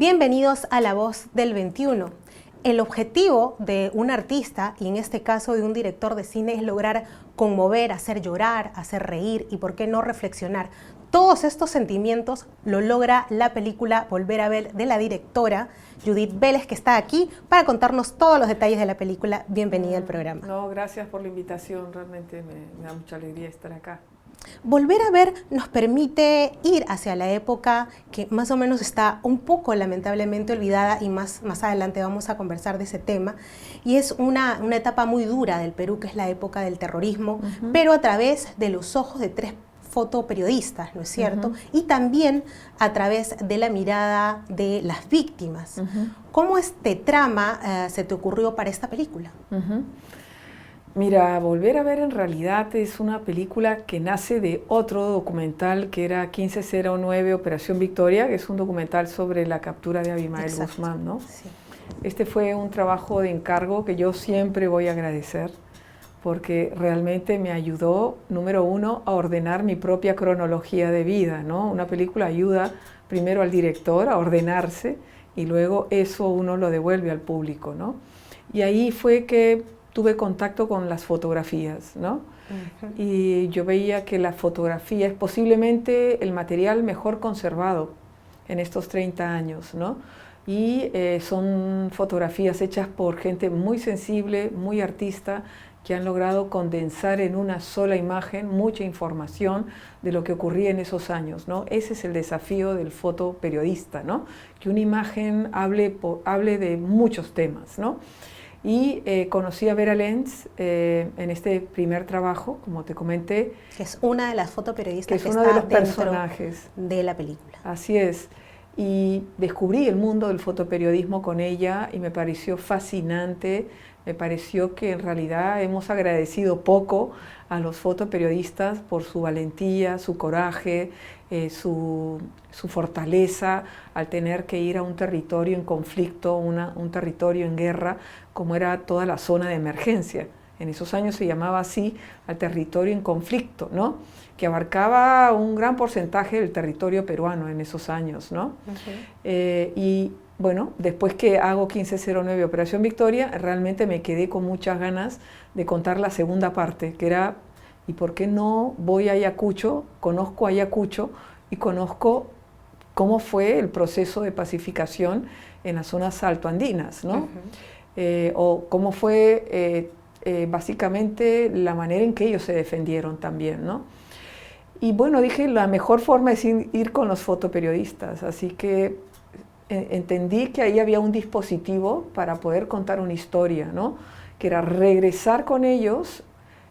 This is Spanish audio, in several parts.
Bienvenidos a La Voz del 21. El objetivo de un artista, y en este caso de un director de cine, es lograr conmover, hacer llorar, hacer reír y, por qué no, reflexionar. Todos estos sentimientos lo logra la película Volver a ver de la directora Judith Vélez, que está aquí para contarnos todos los detalles de la película. Bienvenida al programa. No, gracias por la invitación, realmente me da mucha alegría estar acá. Volver a ver nos permite ir hacia la época que más o menos está un poco lamentablemente olvidada, y más adelante vamos a conversar de ese tema, y es una etapa muy dura del Perú, que es la época del terrorismo, pero a través de los ojos de tres fotoperiodistas, ¿no es cierto? Y también a través de la mirada de las víctimas. ¿Cómo este trama se te ocurrió para esta película? Mira, Volver a ver en realidad es una película que nace de otro documental que era 1509 Operación Victoria, que es un documental sobre la captura de Abimael Guzmán, ¿no? Sí. Este fue un trabajo de encargo que yo siempre voy a agradecer, porque realmente me ayudó, número uno, a ordenar mi propia cronología de vida, ¿no? Una película ayuda primero al director a ordenarse y luego eso uno lo devuelve al público, ¿no? Y ahí fue que tuve contacto con las fotografías, ¿no? Y yo veía que la fotografía es posiblemente el material mejor conservado en estos 30 años, ¿no? Y son fotografías hechas por gente muy sensible, muy artista, que han logrado condensar en una sola imagen mucha información de lo que ocurría en esos años, ¿no? Ese es el desafío del fotoperiodista, ¿no? Que una imagen hable de muchos temas, ¿no? Y conocí a Vera Lentz en este primer trabajo, como te comenté. Que es una de las fotoperiodistas que uno de los personajes de la película. Así es. Y descubrí el mundo del fotoperiodismo con ella y me pareció fascinante. Me pareció que en realidad hemos agradecido poco a los fotoperiodistas por su valentía, su coraje, su fortaleza al tener que ir a un territorio en conflicto, un territorio en guerra, como era toda la zona de emergencia. En esos años se llamaba así al territorio en conflicto, ¿no? Que abarcaba un gran porcentaje del territorio peruano en esos años, ¿no? Y bueno, después que hago 1509 Operación Victoria, realmente me quedé con muchas ganas de contar la segunda parte, que era, ¿y por qué no voy a Ayacucho? Conozco Ayacucho y conozco cómo fue el proceso de pacificación en las zonas altoandinas, ¿no? O cómo fue básicamente la manera en que ellos se defendieron también, ¿no? Y bueno, dije, la mejor forma es ir con los fotoperiodistas, así que entendí que ahí había un dispositivo para poder contar una historia, ¿no? Que era regresar con ellos,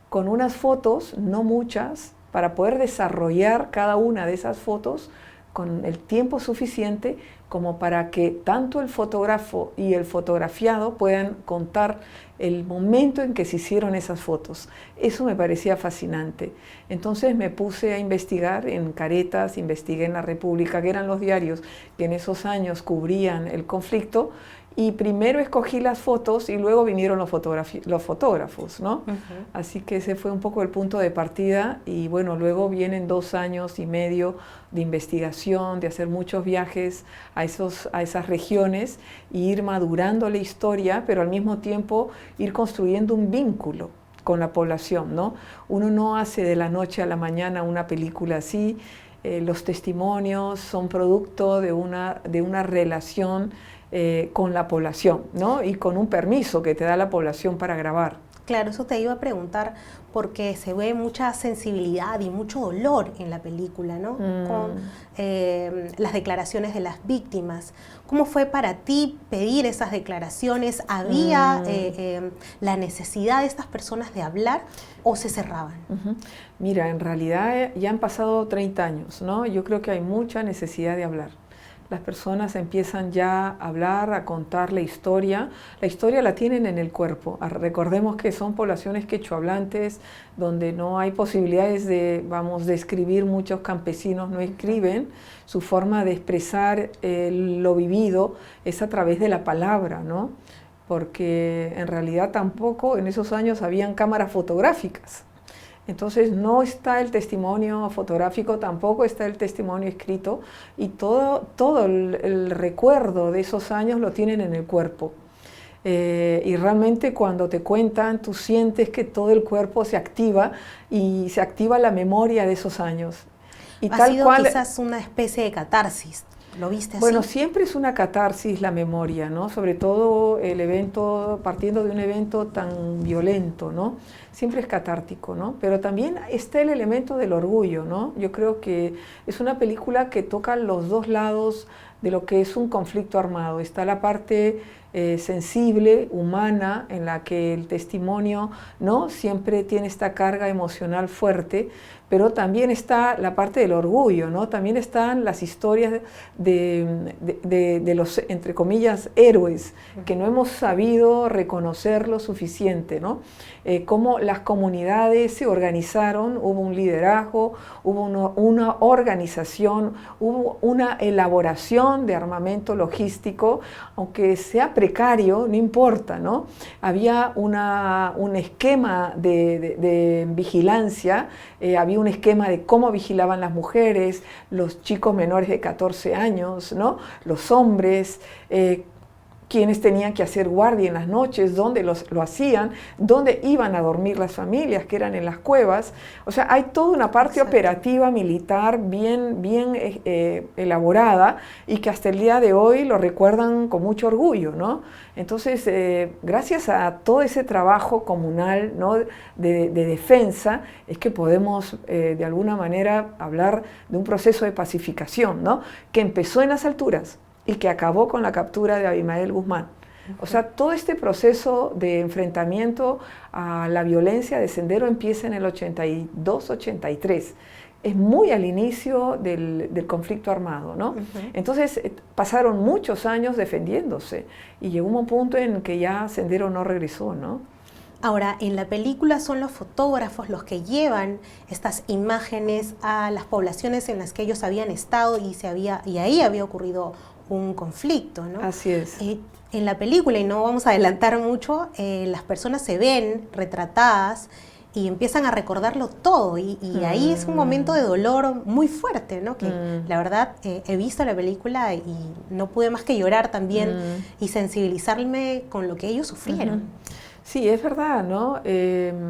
con unas fotos, no muchas, para poder desarrollar cada una de esas fotos con el tiempo suficiente como para que tanto el fotógrafo y el fotografiado puedan contar el momento en que se hicieron esas fotos. Eso me parecía fascinante. Entonces me puse a investigar en Caretas, investigué en La República, que eran los diarios que en esos años cubrían el conflicto, y primero escogí las fotos y luego vinieron los fotógrafos, ¿no? Así que ese fue un poco el punto de partida, y bueno, luego vienen 2 años y medio de investigación, de hacer muchos viajes a esas regiones y ir madurando la historia, pero al mismo tiempo ir construyendo un vínculo con la población, ¿no? Uno no hace de la noche a la mañana una película así. Los testimonios son producto de una relación con la población, ¿no? Y con un permiso que te da la población para grabar. Claro, eso te iba a preguntar, porque se ve mucha sensibilidad y mucho dolor en la película, ¿no? Con las declaraciones de las víctimas. ¿Cómo fue para ti pedir esas declaraciones? ¿Había la necesidad de estas personas de hablar o se cerraban? Mira, en realidad ya han pasado 30 años, ¿no? Yo creo que hay mucha necesidad de hablar. Las personas empiezan ya a hablar, a contar la historia. La historia la tienen en el cuerpo. Recordemos que son poblaciones quechohablantes, donde no hay posibilidades de escribir. Muchos campesinos no escriben. Su forma de expresar lo vivido es a través de la palabra, ¿no? Porque en realidad tampoco en esos años habían cámaras fotográficas. Entonces no está el testimonio fotográfico, tampoco está el testimonio escrito, y todo el recuerdo de esos años lo tienen en el cuerpo. Y realmente cuando te cuentan, tú sientes que todo el cuerpo se activa y se activa la memoria de esos años. Y ha sido quizás una especie de catarsis. ¿Lo viste así? Bueno, siempre es una catarsis la memoria, ¿no? Sobre todo el evento, partiendo de un evento tan violento, ¿no? Siempre es catártico, ¿no? Pero también está el elemento del orgullo, ¿no? Yo creo que es una película que toca los dos lados de lo que es un conflicto armado. Está la parte sensible, humana, en la que el testimonio, ¿no?, siempre tiene esta carga emocional fuerte, pero también está la parte del orgullo, ¿no? También están las historias de los, entre comillas, héroes, que no hemos sabido reconocer lo suficiente, ¿no? Cómo las comunidades se organizaron, hubo un liderazgo, hubo una organización, hubo una elaboración de armamento logístico, aunque sea precario, no importa, ¿no? Había un esquema de vigilancia, había un esquema de cómo vigilaban las mujeres, los chicos menores de 14 años, ¿no? Los hombres, quienes tenían que hacer guardia en las noches, dónde lo hacían, dónde iban a dormir las familias, que eran en las cuevas. O sea, hay toda una parte operativa militar bien elaborada y que hasta el día de hoy lo recuerdan con mucho orgullo, ¿no? Entonces, gracias a todo ese trabajo comunal, ¿no?, de defensa, es que podemos de alguna manera hablar de un proceso de pacificación, ¿no?, que empezó en las alturas y que acabó con la captura de Abimael Guzmán. O sea, todo este proceso de enfrentamiento a la violencia de Sendero empieza en el 82-83. Es muy al inicio del conflicto armado, ¿no? Entonces pasaron muchos años defendiéndose y llegó un punto en que ya Sendero no regresó, ¿no? Ahora, en la película son los fotógrafos los que llevan estas imágenes a las poblaciones en las que ellos habían estado y ahí había ocurrido un conflicto, ¿no? Así es. En la película, y no vamos a adelantar mucho, las personas se ven retratadas y empiezan a recordarlo todo y ahí es un momento de dolor muy fuerte, ¿no? Que la verdad he visto la película y no pude más que llorar también y sensibilizarme con lo que ellos sufrieron. Sí, es verdad, ¿no?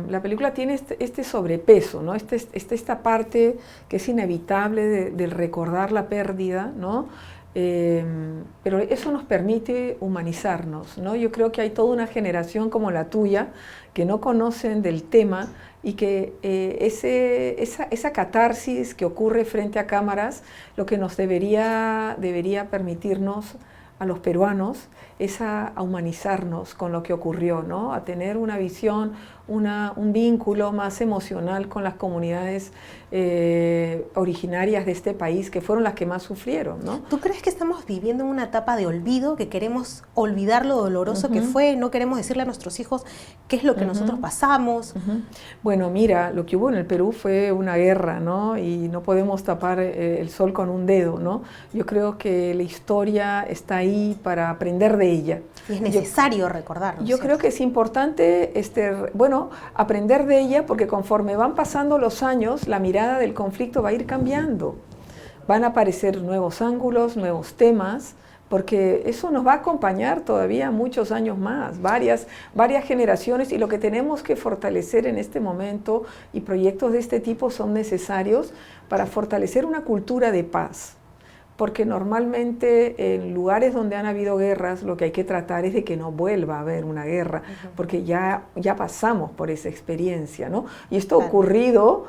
La película tiene este sobrepeso, ¿no? Esta parte que es inevitable del recordar la pérdida, ¿no? Pero eso nos permite humanizarnos, ¿no? Yo creo que hay toda una generación como la tuya que no conocen del tema y que esa catarsis que ocurre frente a cámaras, lo que nos debería permitirnos a los peruanos es a humanizarnos con lo que ocurrió, ¿no? A tener una visión, un vínculo más emocional con las comunidades originarias de este país, que fueron las que más sufrieron, ¿no? ¿Tú crees que estamos viviendo en una etapa de olvido, que queremos olvidar lo doloroso que fue, no queremos decirle a nuestros hijos qué es lo que nosotros pasamos? Bueno, mira, lo que hubo en el Perú fue una guerra, ¿no? Y no podemos tapar el sol con un dedo, ¿no? Yo creo que la historia está ahí para aprender de ella. Y es necesario recordarlo. Yo creo que es importante, aprender de ella, porque conforme van pasando los años, la mirada del conflicto va a ir cambiando. Van a aparecer nuevos ángulos, nuevos temas, porque eso nos va a acompañar todavía muchos años más, varias generaciones, y lo que tenemos que fortalecer en este momento, y proyectos de este tipo son necesarios para fortalecer una cultura de paz. Porque normalmente en lugares donde han habido guerras lo que hay que tratar es de que no vuelva a haber una guerra, porque ya pasamos por esa experiencia, ¿no? Y esto ha ocurrido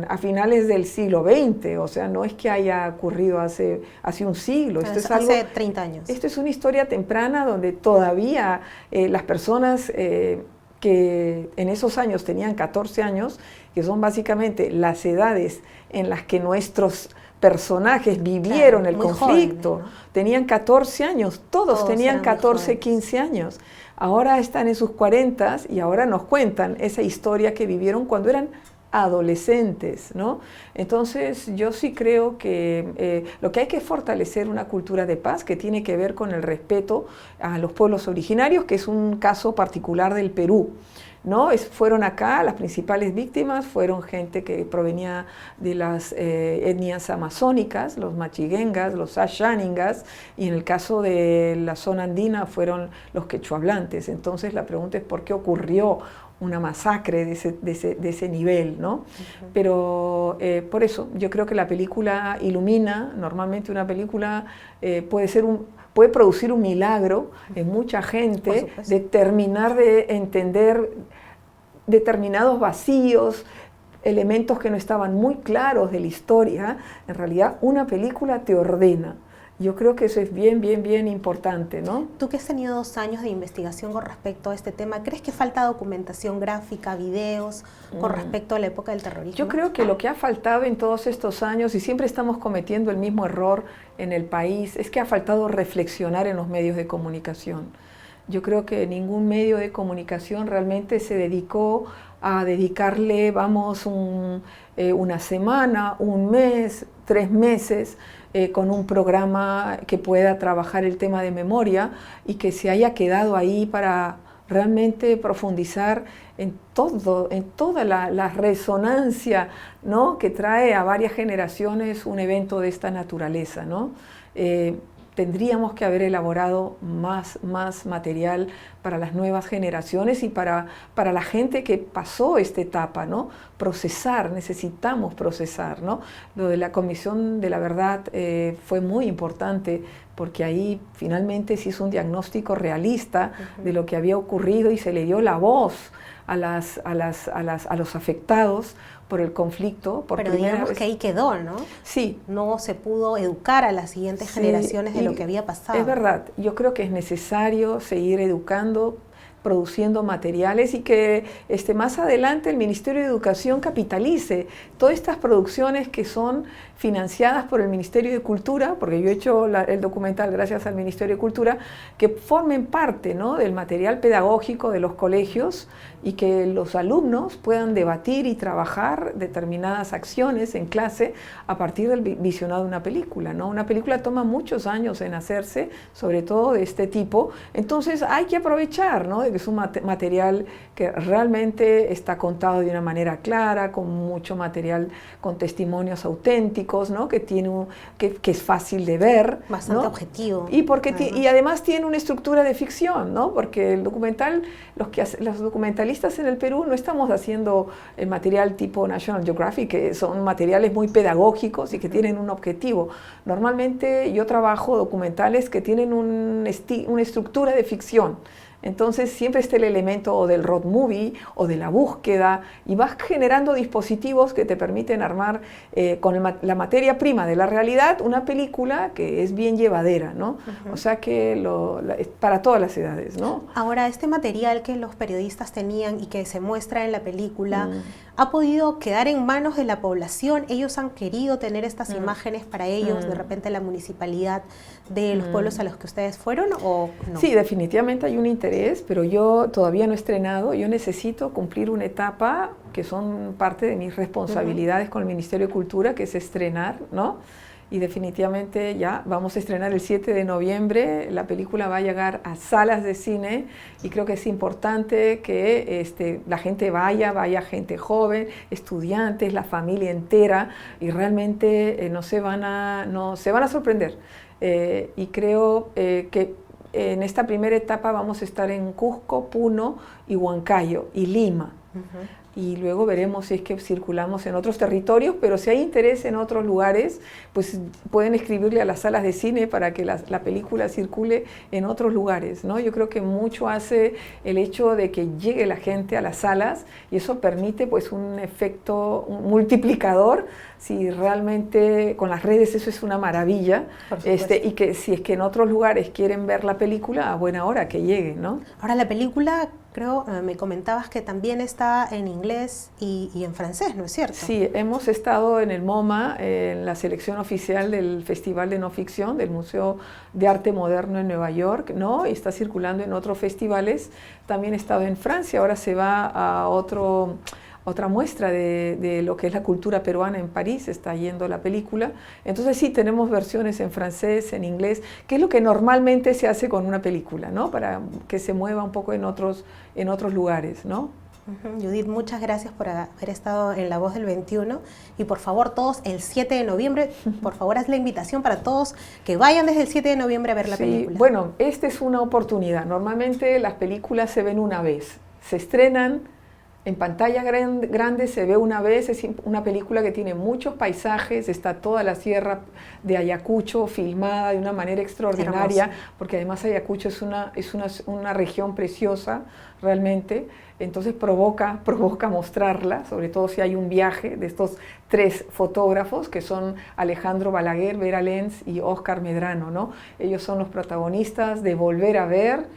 a finales del siglo XX, o sea, no es que haya ocurrido hace un siglo. Esto es algo, hace 30 años. Esto es una historia temprana donde todavía las personas que en esos años tenían 14 años, que son básicamente las edades en las que nuestros personajes vivieron el conflicto, jóvenes, ¿no? Tenían 14 años, todos tenían 14, 15 años. Ahora están en sus 40 y ahora nos cuentan esa historia que vivieron cuando eran adolescentes, ¿no? Entonces yo sí creo que lo que hay que fortalecer una cultura de paz que tiene que ver con el respeto a los pueblos originarios, que es un caso particular del Perú. ¿no? Fueron acá, las principales víctimas fueron gente que provenía de las etnias amazónicas, los machiguengas, los ashaningas, y en el caso de la zona andina fueron los quechuahablantes. Entonces la pregunta es ¿por qué ocurrió una masacre de ese nivel, ¿no? Uh-huh. Pero por eso yo creo que la película ilumina. Normalmente una película puede producir un milagro en mucha gente, de terminar de entender determinados vacíos, elementos que no estaban muy claros de la historia. En realidad una película te ordena. Yo creo que eso es bien, bien, bien importante, ¿no? Tú que has tenido 2 años de investigación con respecto a este tema, ¿crees que falta documentación gráfica, videos con respecto a la época del terrorismo? Yo creo que lo que ha faltado en todos estos años, y siempre estamos cometiendo el mismo error en el país, es que ha faltado reflexionar en los medios de comunicación. Yo creo que ningún medio de comunicación realmente se dedicó a dedicarle, una semana, un mes, 3 meses, con un programa que pueda trabajar el tema de memoria y que se haya quedado ahí para realmente profundizar en toda la resonancia, ¿no?, que trae a varias generaciones un evento de esta naturaleza, ¿no? Tendríamos que haber elaborado más material para las nuevas generaciones y para la gente que pasó esta etapa, ¿no? Necesitamos procesar, ¿no? Lo de la Comisión de la Verdad fue muy importante porque ahí finalmente se hizo un diagnóstico realista de lo que había ocurrido y se le dio la voz a los afectados por el conflicto. Pero digamos que ahí quedó, ¿no? Sí. No se pudo educar a las siguientes generaciones de lo que había pasado. Es verdad, yo creo que es necesario seguir educando, produciendo materiales y que más adelante el Ministerio de Educación capitalice todas estas producciones que son financiadas por el Ministerio de Cultura, porque yo he hecho el documental gracias al Ministerio de Cultura, que formen parte, ¿no?, del material pedagógico de los colegios y que los alumnos puedan debatir y trabajar determinadas acciones en clase a partir del visionado de una película, ¿no? Una película toma muchos años en hacerse, sobre todo de este tipo, entonces hay que aprovechar, ¿no?, de que es un material que realmente está contado de una manera clara, con mucho material, con testimonios auténticos, ¿no?, que es fácil de ver, bastante, ¿no?, objetivo. Y además tiene una estructura de ficción, ¿no?, porque el documental, los documentalistas en el Perú no estamos haciendo el material tipo National Geographic, que son materiales muy pedagógicos y que tienen un objetivo. Normalmente yo trabajo documentales que tienen una estructura de ficción. Entonces siempre está el elemento o del road movie o de la búsqueda y vas generando dispositivos que te permiten armar con la materia prima de la realidad una película que es bien llevadera, ¿no? O sea que para todas las edades, ¿no? Ahora, este material que los periodistas tenían y que se muestra en la película, ¿ha podido quedar en manos de la población? ¿Ellos han querido tener estas imágenes para ellos, de repente la municipalidad de los pueblos a los que ustedes fueron, o no? Sí, definitivamente hay un interés, pero yo todavía no he estrenado. Yo necesito cumplir una etapa que son parte de mis responsabilidades con el Ministerio de Cultura, que es estrenar, ¿no? Y definitivamente ya vamos a estrenar el 7 de noviembre, la película va a llegar a salas de cine y creo que es importante que la gente vaya gente joven, estudiantes, la familia entera, y realmente se van a sorprender. Y creo que en esta primera etapa vamos a estar en Cusco, Puno y Huancayo y Lima. Y luego veremos si es que circulamos en otros territorios, pero si hay interés en otros lugares, pues pueden escribirle a las salas de cine para que la película circule en otros lugares, ¿no? Yo creo que mucho hace el hecho de que llegue la gente a las salas y eso permite pues un efecto multiplicador. Si realmente con las redes eso es una maravilla, y que si es que en otros lugares quieren ver la película, a buena hora que llegue, ¿no? Ahora, la película, creo, me comentabas que también está en inglés y en francés, ¿no es cierto? Sí, hemos estado en el MoMA, en la selección oficial del Festival de No Ficción, del Museo de Arte Moderno en Nueva York, ¿no? Y está circulando en otros festivales. También he estado en Francia, ahora se va a otra muestra de lo que es la cultura peruana en París, está yendo la película. Entonces sí, tenemos versiones en francés, en inglés, que es lo que normalmente se hace con una película, ¿no? Para que se mueva un poco en otros lugares, ¿no? Judith, muchas gracias por haber estado en La Voz del 21 y por favor todos el 7 de noviembre, por favor haz la invitación para todos que vayan desde el 7 de noviembre a ver la película. Bueno, esta es una oportunidad. Normalmente las películas se ven una vez, se estrenan en pantalla grande, se ve una vez. Es una película que tiene muchos paisajes, está toda la sierra de Ayacucho filmada de una manera extraordinaria, porque además Ayacucho es una región preciosa realmente, entonces provoca mostrarla, sobre todo si hay un viaje de estos 3 fotógrafos que son Alejandro Balaguer, Vera Lenz y Oscar Medrano, ¿no? Ellos son los protagonistas de Volver a Ver.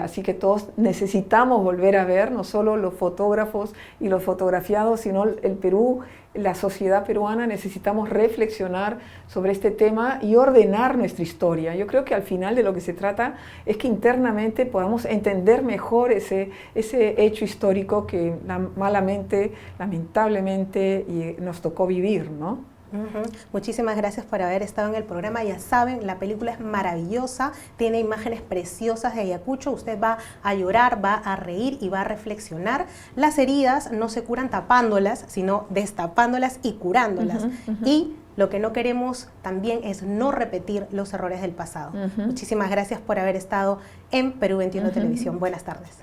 Así que todos necesitamos volver a ver, no solo los fotógrafos y los fotografiados, sino el Perú, la sociedad peruana, necesitamos reflexionar sobre este tema y ordenar nuestra historia. Yo creo que al final de lo que se trata es que internamente podamos entender mejor ese hecho histórico que malamente, lamentablemente, nos tocó vivir, ¿no? Muchísimas gracias por haber estado en el programa. Ya saben, la película es maravillosa, tiene imágenes preciosas de Ayacucho. Usted va a llorar, va a reír y va a reflexionar. Las heridas no se curan tapándolas, sino destapándolas y curándolas. Y lo que no queremos también es no repetir los errores del pasado. Muchísimas gracias por haber estado en Perú 21 Televisión. Buenas tardes.